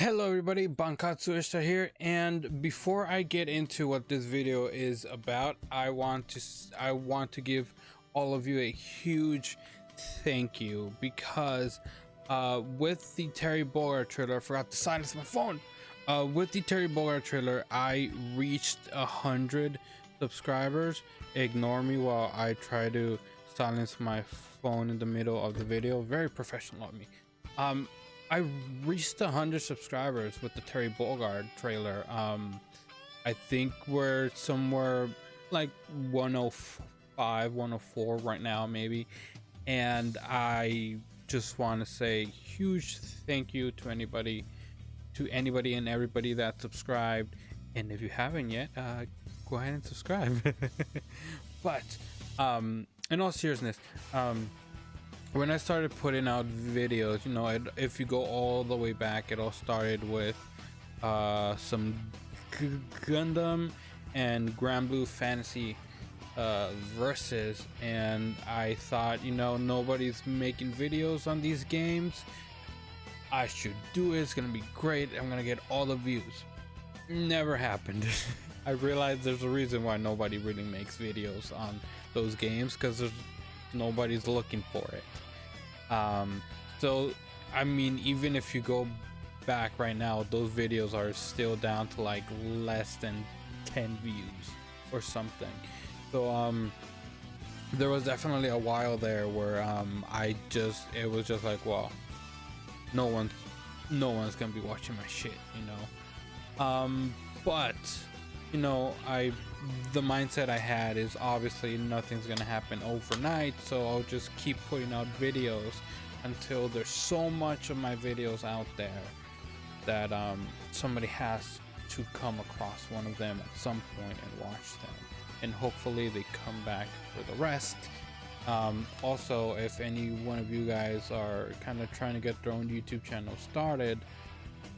Hello everybody, Bonkotzu here, and before I get into what this video is about, I want to give all of you a huge thank you because with the Terry Bogard trailer, I forgot to silence my phone. With the Terry Bogard trailer, I reached 100 subscribers. Ignore me while I try to silence my phone in the middle of the video. Very professional of me. I reached 100 subscribers with the Terry Bogard trailer. I think we're somewhere like 105, 104 right now, maybe. And I just want to say huge thank you to anybody and everybody that subscribed. And if you haven't yet, go ahead and subscribe. But in all seriousness, when I started putting out videos, you know, if you go all the way back, it all started with some Gundam and Granblue Fantasy versus, and I thought, you know, nobody's making videos on these games. I should do it. It's gonna be great. I'm gonna get all the views. Never happened. I realized there's a reason why nobody really makes videos on those games, because nobody's looking for it. So I mean, even if you go back right now, those videos are still down to like less than 10 views or something. So there was definitely a while there where it was just like, well, no one's gonna be watching my shit, you know. But you know, the mindset I had is obviously nothing's gonna happen overnight, so I'll just keep putting out videos until there's so much of my videos out there that somebody has to come across one of them at some point and watch them, and hopefully they come back for the rest. Also, if any one of you guys are kind of trying to get their own YouTube channel started,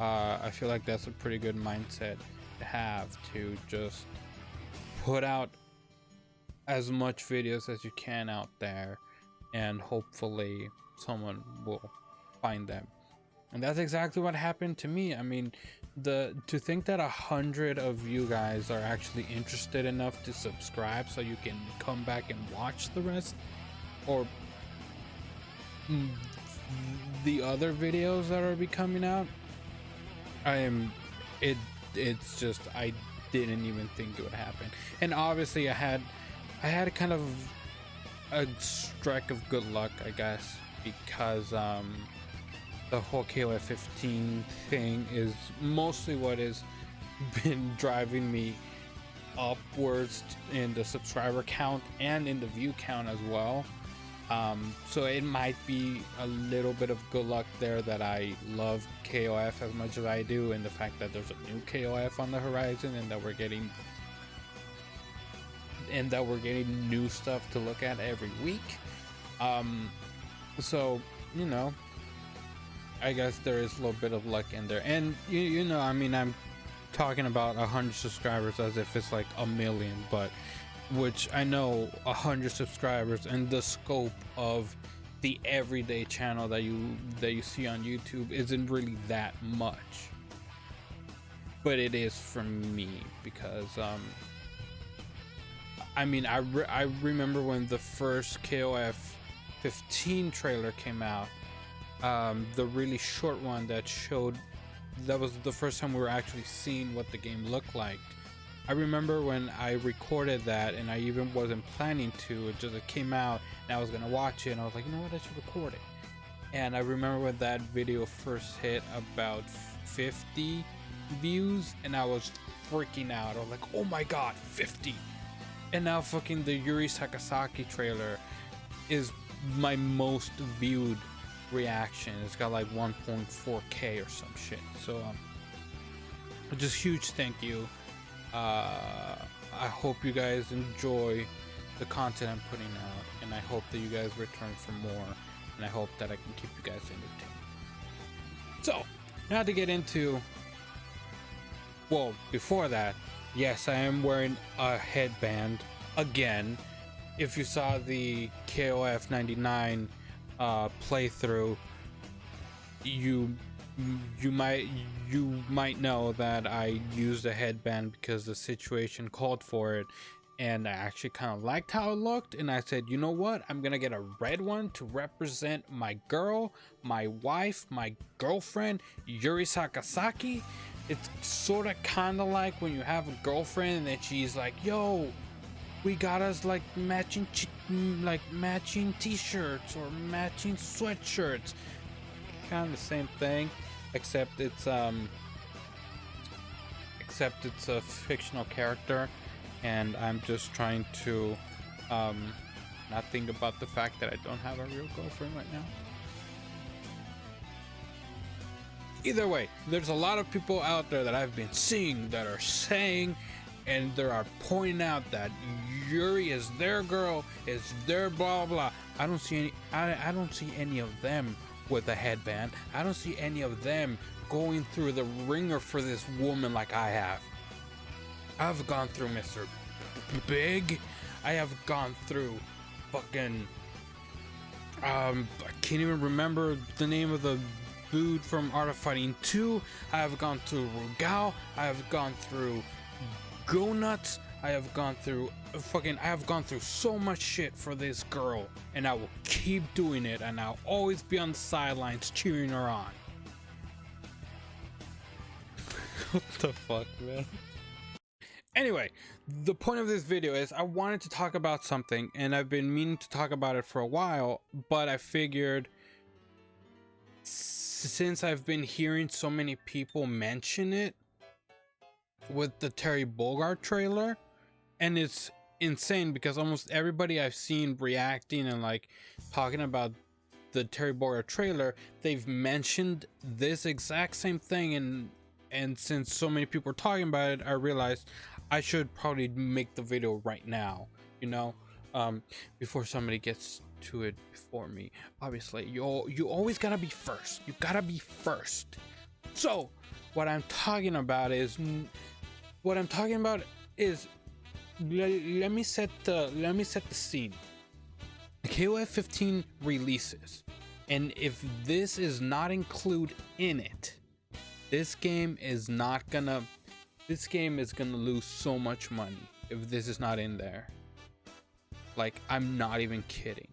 I feel like that's a pretty good mindset to have, to just put out as much videos as you can out there, and hopefully someone will find them. And that's exactly what happened to me. I mean, to think that 100 of you guys are actually interested enough to subscribe so you can come back and watch the rest, or the other videos that are coming out, it's just, I didn't even think it would happen. And obviously I had kind of a streak of good luck, I guess, because the whole KOF 15 thing is mostly what has been driving me upwards in the subscriber count and in the view count as well. So it might be a little bit of good luck there that I love KOF as much as I do, and the fact that there's a new KOF on the horizon, and that we're getting new stuff to look at every week. So, you know, I guess there is a little bit of luck in there. And you know, I mean, I'm talking about 100 subscribers as if it's like a million, but which I know 100 subscribers in the scope of the everyday channel that you see on YouTube isn't really that much, but it is for me, because I mean, I remember when the first KOF 15 trailer came out, the really short one that was the first time we were actually seeing what the game looked like. I remember when I recorded that, and I even wasn't planning to, it came out and I was gonna watch it, and I was like, you know what, I should record it. And I remember when that video first hit about 50 views, and I was freaking out. I was like, oh my god, 50. And now fucking the Yuri Sakazaki trailer is my most viewed reaction. It's got like 1.4k or some shit. So just huge thank you. I hope you guys enjoy the content I'm putting out, and I hope that you guys return for more, and I hope that I can keep you guys entertained. So now to get into, well, before that, yes, I am wearing a headband again. If you saw the KOF 99 playthrough, you you might you might know that I used a headband because the situation called for it, and I actually kind of liked how it looked, and I said, you know what, I'm gonna get a red one to represent my girl, my wife, my girlfriend, Yuri Sakazaki. It's sort of kind of like when you have a girlfriend and then she's like, yo, we got us like matching t-shirts or matching sweatshirts. Kind of the same thing, except it's a fictional character, and I'm just trying to not think about the fact that I don't have a real girlfriend right now. Either way, there's a lot of people out there that I've been seeing that are saying, and they are pointing out that Yuri is their girl, is their blah blah. I don't see any of them with a headband. I don't see any of them going through the ringer for this woman like I have. I've gone through Mr. Big. I have gone through fucking I can't even remember the name of the dude from Art of Fighting 2. I have gone through Rugao. I have gone through Go Nuts. I have gone through so much shit for this girl, and I will keep doing it, and I'll always be on the sidelines cheering her on. What the fuck, man? Anyway, the point of this video is I wanted to talk about something, and I've been meaning to talk about it for a while, but I figured since I've been hearing so many people mention it with the Terry Bogard trailer, and it's insane because almost everybody I've seen reacting and like talking about the Terry Bogard trailer, they've mentioned this exact same thing, and since so many people are talking about it, I realized I should probably make the video right now, you know, before somebody gets to it before me. Obviously, you always gotta be first. You gotta be first. So what I'm talking about is let me set the scene. KOF 15 releases, and if this is not included in it, this game is gonna lose so much money if this is not in there. Like, I'm not even kidding.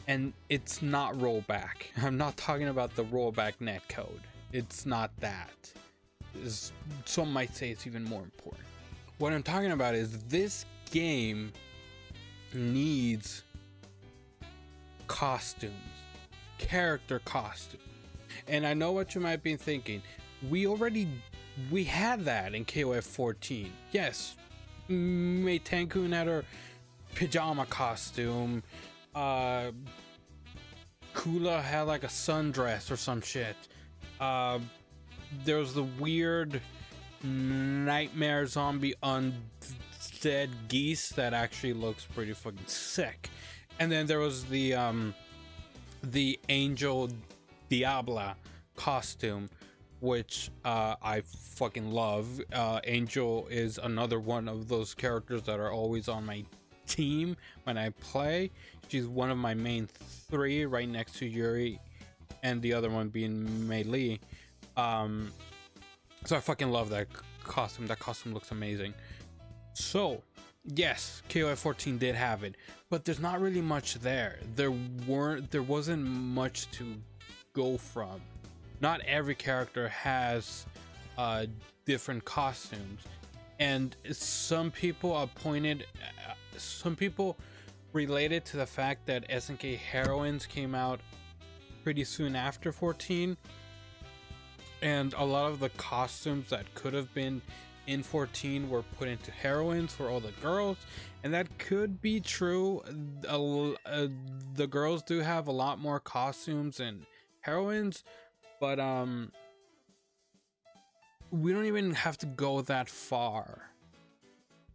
And it's not rollback. I'm not talking about the rollback netcode. It's not that. Some might say it's even more important. What I'm talking about is this game needs costumes, character costumes. And I know what you might be thinking. We had that in KOF 14. Yes, Mei Tenkun had her pajama costume. Kula had like a sundress or some shit. There was the weird nightmare zombie undead geese that actually looks pretty fucking sick. And then there was the Angel Diabla costume, which I fucking love. Angel is another one of those characters that are always on my team when I play. She's one of my main three, right next to Yuri, and the other one being Mei Li. So I fucking love that costume. That costume looks amazing. So yes, KOF 14 did have it, but there's not really much there. There wasn't much to go from. Not every character has different costumes, and some people related to the fact that SNK Heroines came out pretty soon after 14, and a lot of the costumes that could have been in 14 were put into Heroines for all the girls, and that could be true. The girls do have a lot more costumes in Heroines, but we don't even have to go that far.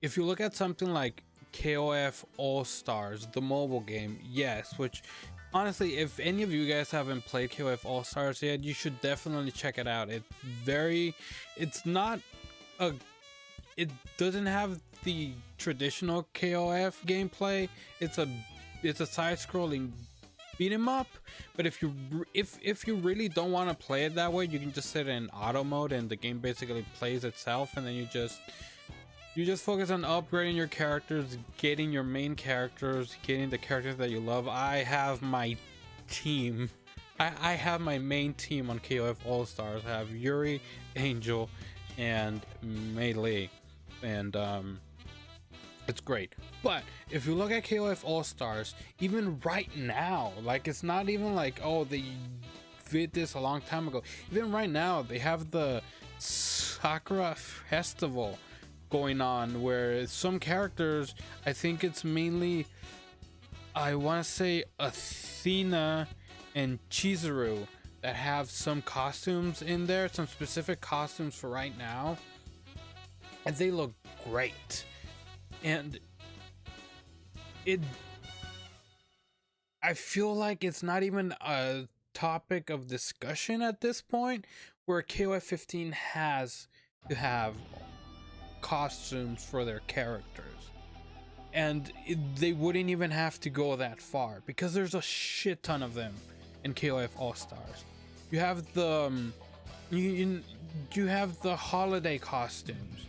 If you look at something like KOF All Stars, the mobile game, yes, which honestly, if any of you guys haven't played KOF All Stars yet, you should definitely check it out. It doesn't have the traditional KOF gameplay. It's a side-scrolling beat 'em up. But if you really don't want to play it that way, you can just set it in auto mode and the game basically plays itself, and then you just focus on upgrading your characters, getting your main characters, getting the characters that you love. I have my team. I have my main team on KOF All Stars. I have Yuri, Angel, and Melee, and it's great. But if you look at KOF All Stars, even right now, like, it's not even like, oh, they did this a long time ago. Even right now, they have the Sakura Festival going on, where some characters, I think it's mainly, I want to say Athena and Chizuru, that have some costumes in there, some specific costumes for right now, and they look great. And I feel like it's not even a topic of discussion at this point, where KOF 15 has to have costumes for their characters, and they wouldn't even have to go that far because there's a shit ton of them in KOF All Stars. You have the you have the holiday costumes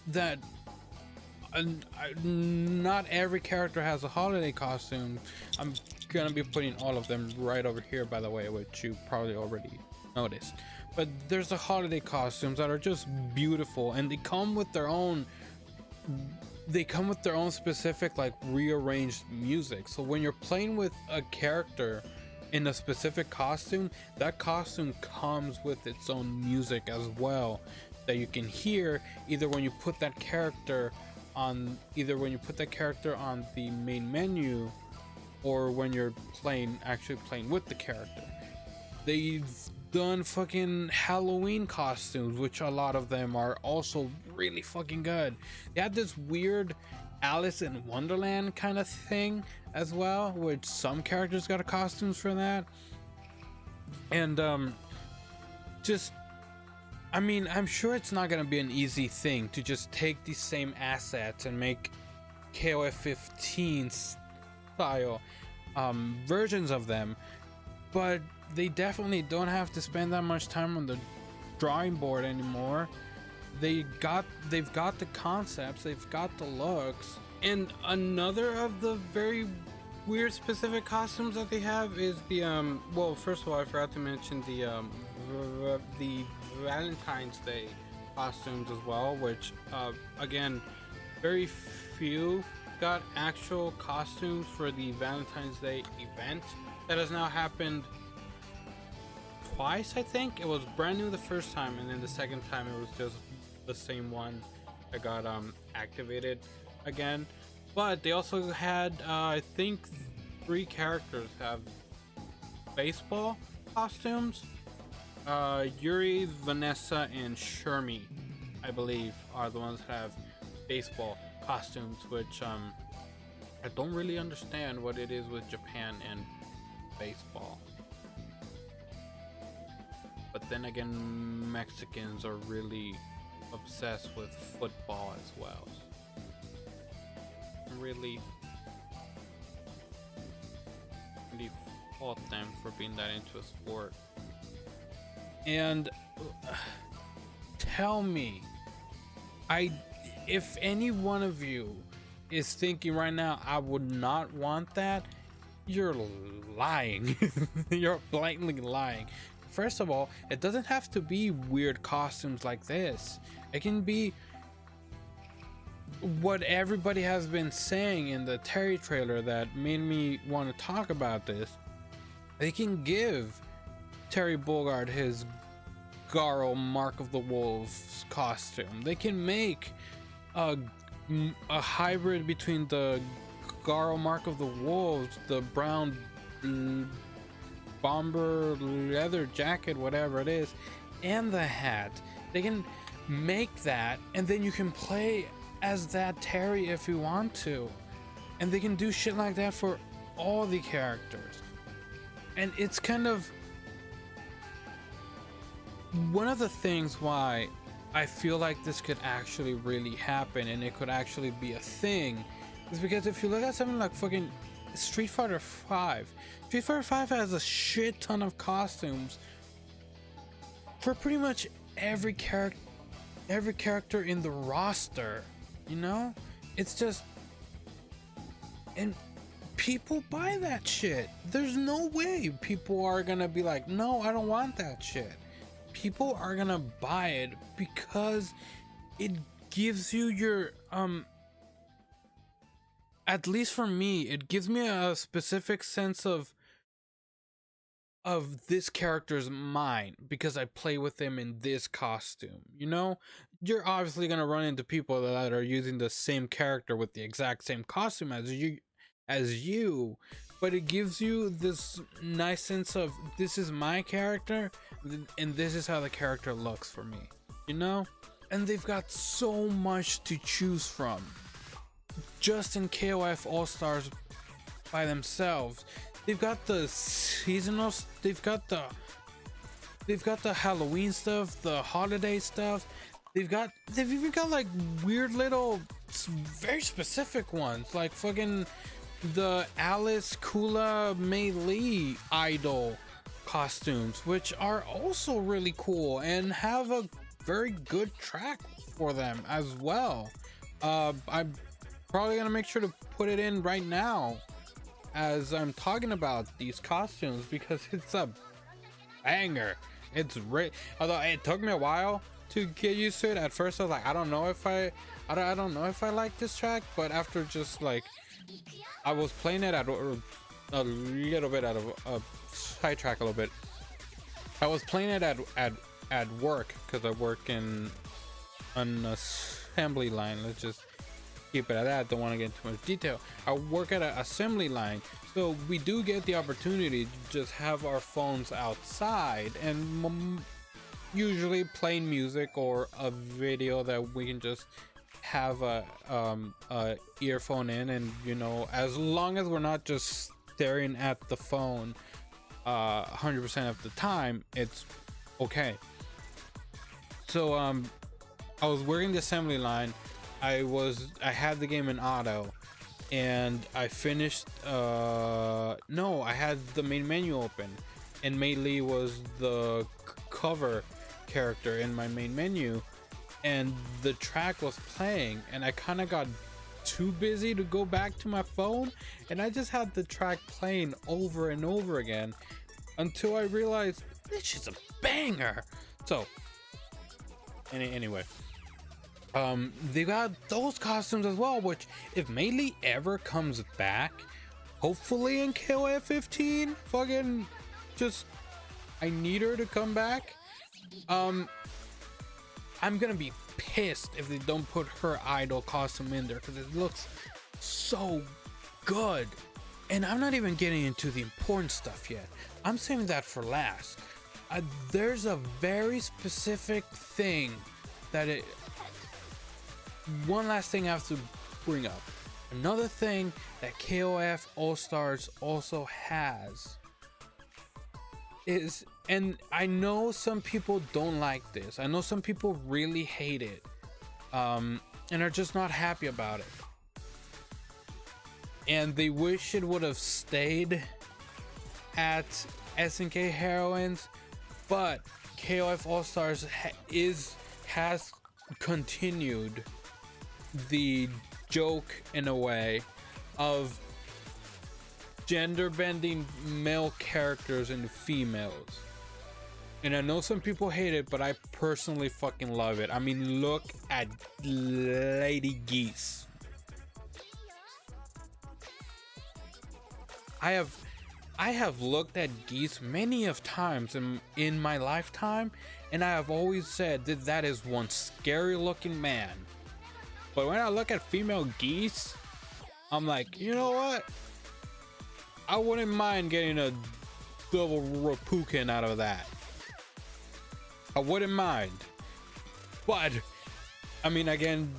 that not every character has a holiday costume. I'm gonna be putting all of them right over here, by the way, which you probably already noticed. But there's the holiday costumes that are just beautiful, and they come with their own specific, like, rearranged music. So when you're playing with a character in a specific costume, that costume comes with its own music as well, that you can hear either when you put that character on the main menu, or when you're actually playing with the character. They've done fucking Halloween costumes, which a lot of them are also really fucking good. They had this weird Alice in Wonderland kind of thing as well, which some characters got costumes for that. And I mean, I'm sure it's not gonna be an easy thing to just take these same assets and make KOF 15 style versions of them, but they definitely don't have to spend that much time on the drawing board anymore. They've got the concepts, they've got the looks. And another of the very weird specific costumes that they have is the well, first of all, I forgot to mention the Valentine's Day costumes as well, which again, very few got actual costumes for the Valentine's Day event that has now happened twice. I think it was brand new the first time, and then the second time it was just the same one that got activated again. But they also had I think 3 characters have baseball costumes. Yuri, Vanessa, and Shermie, I believe, are the ones that have baseball costumes, which I don't really understand what it is with Japan and baseball. But then again, Mexicans are really obsessed with football as well. Really fault them for being that into a sport. And tell me, if any one of you is thinking right now, I would not want that, you're lying. You're blatantly lying. First of all, it doesn't have to be weird costumes like this. It can be what everybody has been saying in the Terry trailer that made me want to talk about this. They can give Terry Bogard his Garo Mark of the Wolves costume. They can make a hybrid between the Garo Mark of the Wolves, the brown bomber leather jacket, whatever it is, and the hat. They can make that, and then you can play as that Terry if you want to. And they can do shit like that for all the characters. And it's kind of one of the things why I feel like this could actually really happen and it could actually be a thing is because if you look at something like fucking Street Fighter 5. Street Fighter 5 has a shit ton of costumes for pretty much every character in the roster, you know? It's just, and people buy that shit. There's no way people are gonna be like, no, I don't want that shit. People are gonna buy it because it gives you your at least for me, it gives me a specific sense of this character's mine because I play with them in this costume. You know, you're obviously gonna run into people that are using the same character with the exact same costume as you, but it gives you this nice sense of this is my character and this is how the character looks for me, you know? And they've got so much to choose from. Just in KOF All-Stars by themselves, they've got the seasonal, they've got the Halloween stuff, the holiday stuff. They've even got like weird little, very specific ones, like fucking the Alice, Kula, Mei Lee idol costumes, which are also really cool and have a very good track for them as well. I'm probably gonna make sure to put it in right now as I'm talking about these costumes because it's a banger. It's although it took me a while to get used to it. At first I was like, I don't know if I don't know if I like this track, but after just like I was playing it at a little bit out of a sidetrack a little bit. I was playing it at work because I work in an assembly line. Let's just keep it at that. Don't want to get into too much detail. I work at an assembly line, so we do get the opportunity to just have our phones outside and usually playing music or a video that we can just have a earphone in, and you know, as long as we're not just staring at the phone 100% of the time, it's okay. So I was working the assembly line. I had the game in auto, and I finished no, I had the main menu open, and Mei Lee was the cover character in my main menu, and the track was playing, and I kind of got too busy to go back to my phone, and I just had the track playing over and over again until I realized this shit's a banger. So anyway, they got those costumes as well, which if Mei Lee ever comes back, hopefully in KOF 15, fucking just I need her to come back. I'm gonna be pissed if they don't put her idol costume in there because it looks so good. And I'm not even getting into the important stuff yet. I'm saving that for last. There's a very specific thing that one last thing I have to bring up. Another thing that KOF All-Stars also has is, and I know some people don't like this, I know some people really hate it, and are just not happy about it, and they wish it would have stayed at SNK Heroines, but KOF All-Stars has continued the joke in a way of gender bending male characters into females. And I know some people hate it, but I personally fucking love it. I mean, look at Lady Geese. I have looked at Geese many of times in my lifetime, and I have always said that is one scary looking man. But when I look at female Geese, I'm like, you know what? I wouldn't mind getting a double Rapukin out of that. I wouldn't mind. But, I mean, again,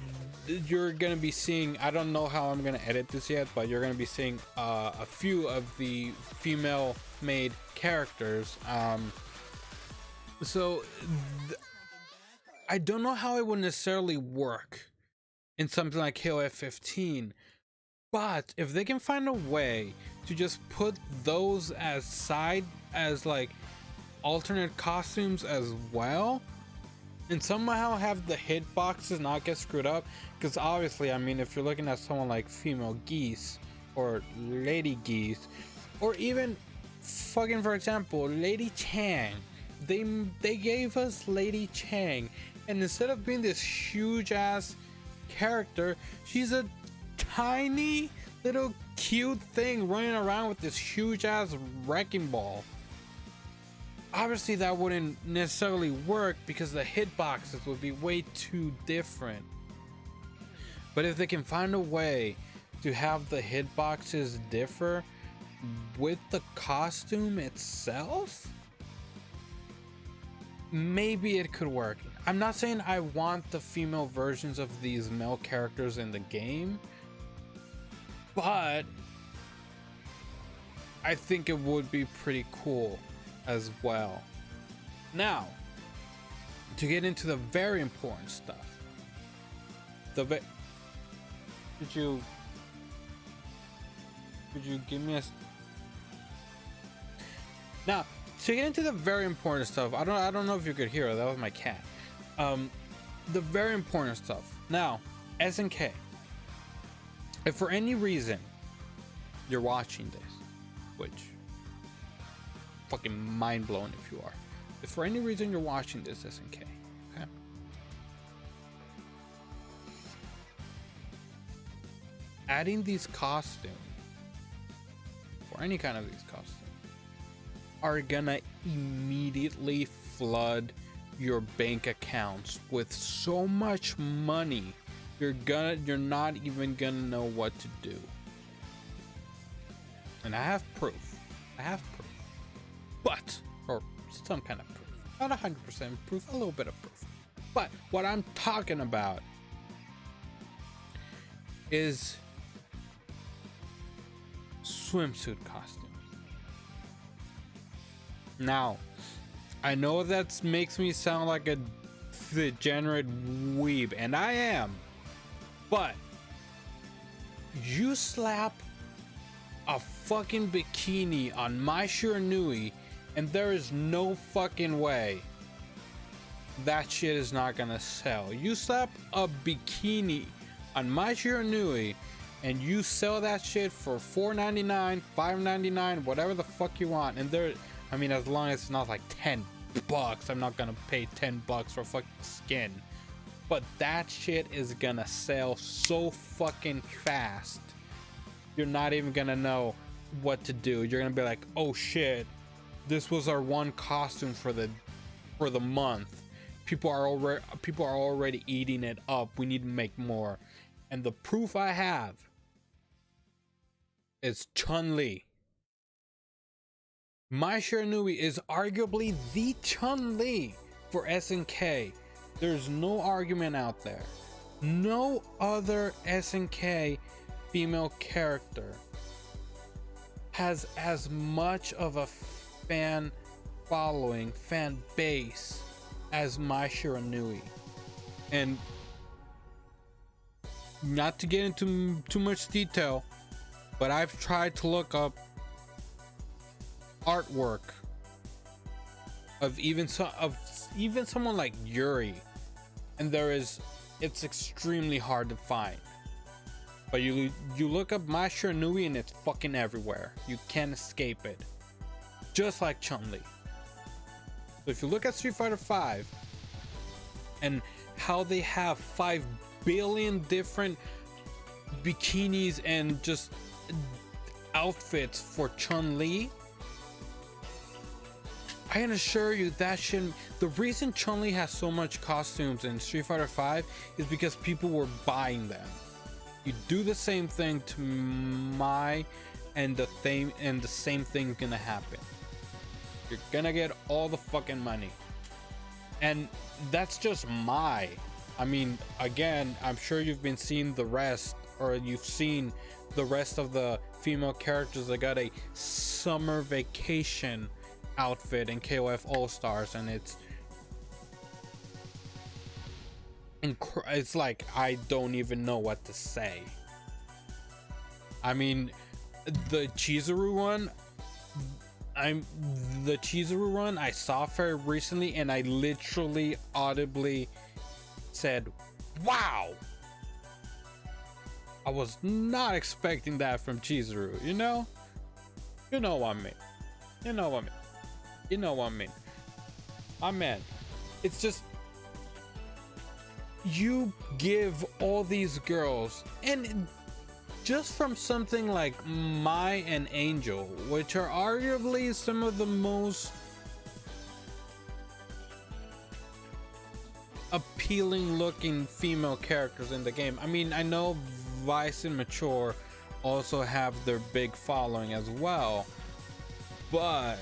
you're going to be seeing, I don't know how I'm going to edit this yet, but you're going to be seeing a few of the female made characters. So, I don't know how it would necessarily work in something like KOF 15, But if they can find a way to just put those as side as like alternate costumes as well, and somehow have the hitboxes not get screwed up, because obviously, I mean, if you're looking at someone like female geese or lady geese, or even fucking, for example, Lady Chang, they gave us Lady Chang, and instead of being this huge ass character, she's a tiny little cute thing running around with this huge ass wrecking ball. Obviously that wouldn't necessarily work because the hitboxes would be way too different. But if they can find a way to have the hitboxes differ with the costume itself, maybe it could work. I'm not saying I want the female versions of these male characters in the game, but I think it would be pretty cool as well. Now, to get into the very important stuff, could you give me a now to get into the very important stuff? I don't know if you could hear it. That was my cat. The very important stuff. Now, SNK, if for any reason you're watching this, which fucking mind-blowing if you are, if for any reason you're watching this, SNK, okay, adding these costumes, or any kind of these costumes, are gonna immediately flood your bank accounts with so much money you're not even gonna know what to do. And I have proof, but, or some kind of proof, not 100% proof, a little bit of proof. But what I'm talking about is swimsuit costumes. Now, I know that makes me sound like a degenerate weeb, and I am, but you slap a fucking bikini on My Shiranui and there is no fucking way that shit is not gonna sell. You slap a bikini on My Shiranui and you sell that shit for $4.99, $5.99, whatever the fuck you want, and there, I mean, as long as it's not like $10, I'm not gonna pay $10 for fucking skin, but that shit is gonna sell so fucking fast. You're not even gonna know what to do. You're gonna be like, oh shit, this was our one costume for the month. People are already eating it up. We need to make more. And the proof I have is Chun-Li. My Shiranui is arguably the Chun-Li for SNK. There's no argument out there. No other SNK female character has as much of a fan following, fan base as My Shiranui. And not to get into too much detail, but I've tried to look up artwork of even someone like Yuri, and it's extremely hard to find. But you look up My Shiranui and it's fucking everywhere. You can't escape it. Just like Chun-Li. So if you look at Street Fighter V and how they have 5 billion different bikinis and just outfits for Chun-Li, I can assure you that shit. The reason Chun-Li has so much costumes in Street Fighter V is because people were buying them. You do the same thing to Mai, and the same thing's gonna happen. You're gonna get all the fucking money, and that's just Mai. I mean, again, I'm sure you've been seeing the rest, or you've seen the rest of the female characters that got a summer vacation outfit in KOF All Stars, and it's like I don't even know what to say. I mean, the Chizuru one, I saw very recently, and I literally audibly said, "Wow!" I was not expecting that from Chizuru. You know what I mean. You know what I mean. You know what I mean. My man, it's just, you give all these girls, and just from something like Mai and Angel, which are arguably some of the most appealing looking female characters in the game. I mean, I know Vice and Mature also have their big following as well, but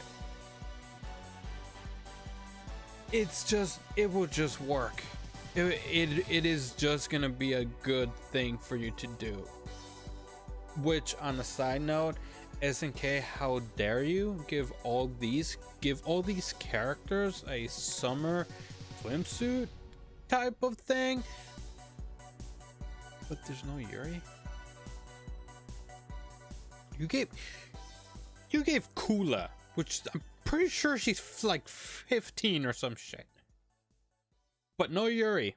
it's just, it will just work. It is just gonna be a good thing for you to do. Which, on a side note, SNK, how dare you give all these characters a summer swimsuit type of thing, but there's no Yuri. You gave Kula, which I'm pretty sure she's like 15 or some shit, but no Yuri.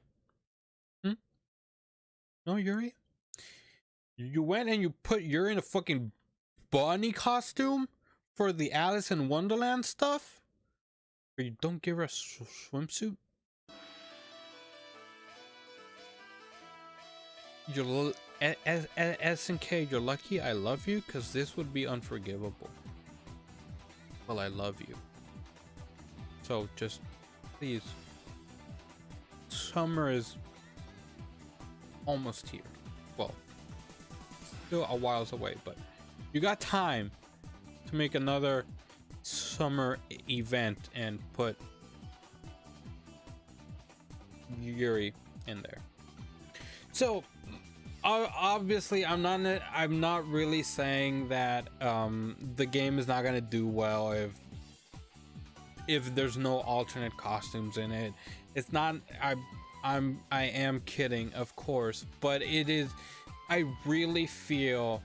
No Yuri. You went and you put Yuri in a fucking bunny costume for the Alice in Wonderland stuff, but you don't give her a swimsuit. You're SNK, you're lucky I love you, because this would be unforgivable. Well, I love you. So just please. Summer is almost here. Well, still a whiles away, but you got time to make another summer event and put Yuri in there. So obviously I'm not really saying that the game is not gonna do well if there's no alternate costumes in it. It's not, I am kidding, of course, but it is, I really feel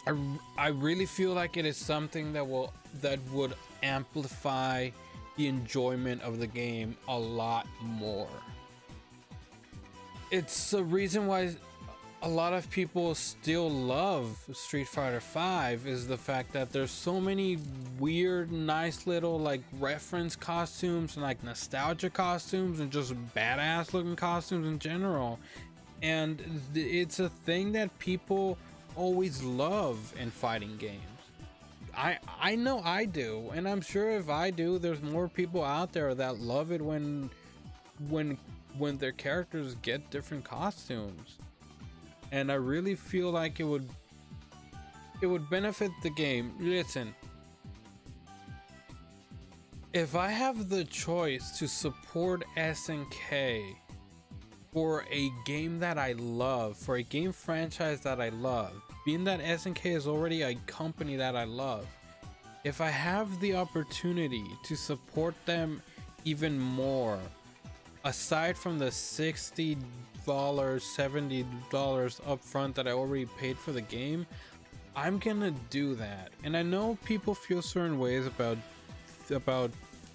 like it is something that would amplify the enjoyment of the game a lot more. It's the reason why a lot of people still love Street Fighter V, is the fact that there's so many weird, nice little like reference costumes and like nostalgia costumes and just badass looking costumes in general. And it's a thing that people always love in fighting games. I know I do, and I'm sure if I do, there's more people out there that love it when their characters get different costumes. And I really feel like it would benefit the game. Listen, if I have the choice to support SNK for a game that I love, for a game franchise that I love, being that SNK is already a company that I love, if I have the opportunity to support them even more, aside from the $60, $70 upfront that I already paid for the game, I'm gonna do that. And I know people feel certain ways about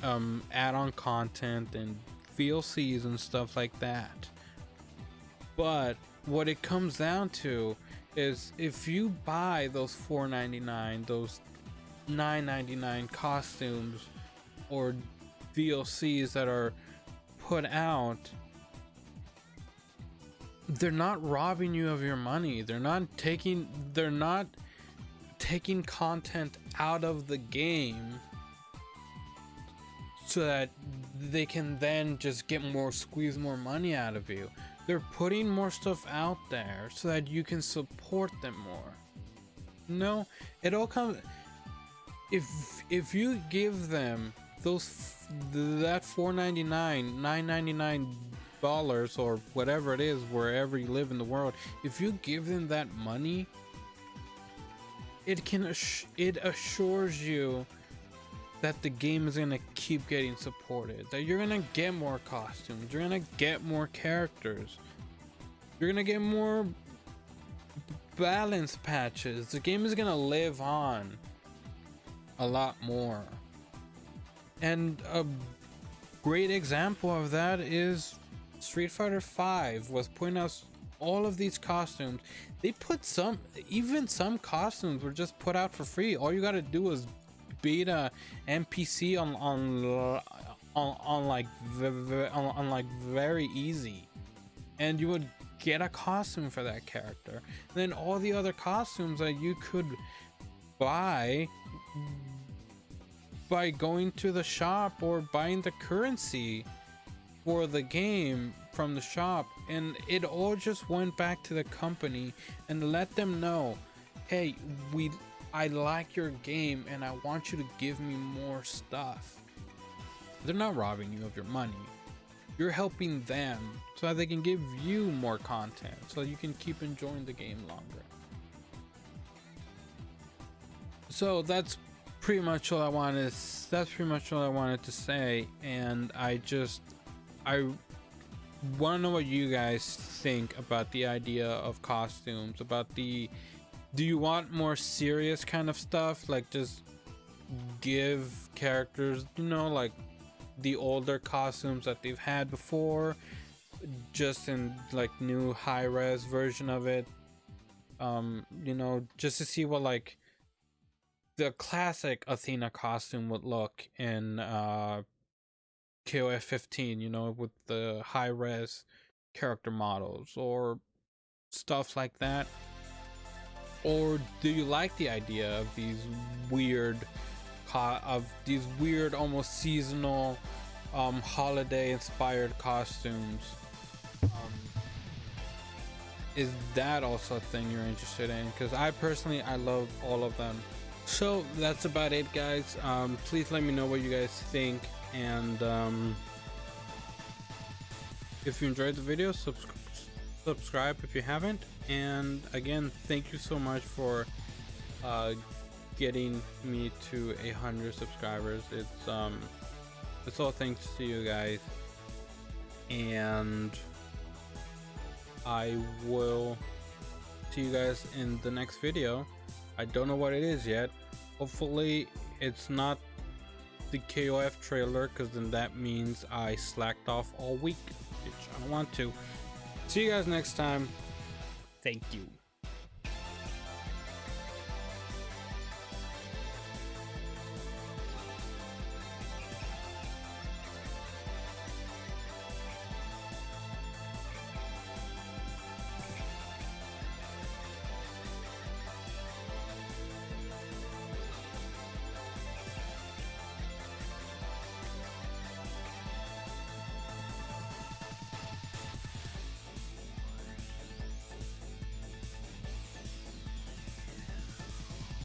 add-on content and VLCs and stuff like that, but what it comes down to is, if you buy those $4.99, those $9.99 costumes or VLCs that are put out, they're not robbing you of your money. They're not taking content out of the game so that they can then just squeeze more money out of you. They're putting more stuff out there so that you can support them more. No, it all comes, if you give them that $4.99, $9.99 or whatever it is, wherever you live in the world, if you give them that money, it assures you that the game is gonna keep getting supported, that you're gonna get more costumes, you're gonna get more characters, you're gonna get more balance patches, the game is gonna live on a lot more. And a great example of that is Street Fighter 5 was putting us all of these costumes. They put some costumes were just put out for free. All you gotta do is beat a NPC on like very easy, and you would get a costume for that character. And then all the other costumes that you could buy by going to the shop or buying the currency for the game from the shop, and it all just went back to the company and let them know, hey, I like your game and I want you to give me more stuff. They're not robbing you of your money. You're helping them so that they can give you more content so you can keep enjoying the game longer. So that's pretty much all I wanted to say, and I want to know what you guys think about the idea of costumes, do you want more serious kind of stuff, like just give characters, you know, like the older costumes that they've had before, just in like new high-res version of it, you know, just to see what like the classic Athena costume would look in KOF 15, you know, with the high-res character models or stuff like that? Or do you like the idea of these weird almost seasonal holiday inspired costumes? Is that also a thing you're interested in? Because I love all of them. So that's about it, guys. Please let me know what you guys think, and if you enjoyed the video, subscribe if you haven't. And again, thank you so much for getting me to 100 subscribers. It's all thanks to you guys, and I will see you guys in the next video. I don't know what it is yet. Hopefully it's not the KOF trailer, because then that means I slacked off all week, which I don't want to. See you guys next time. Thank you.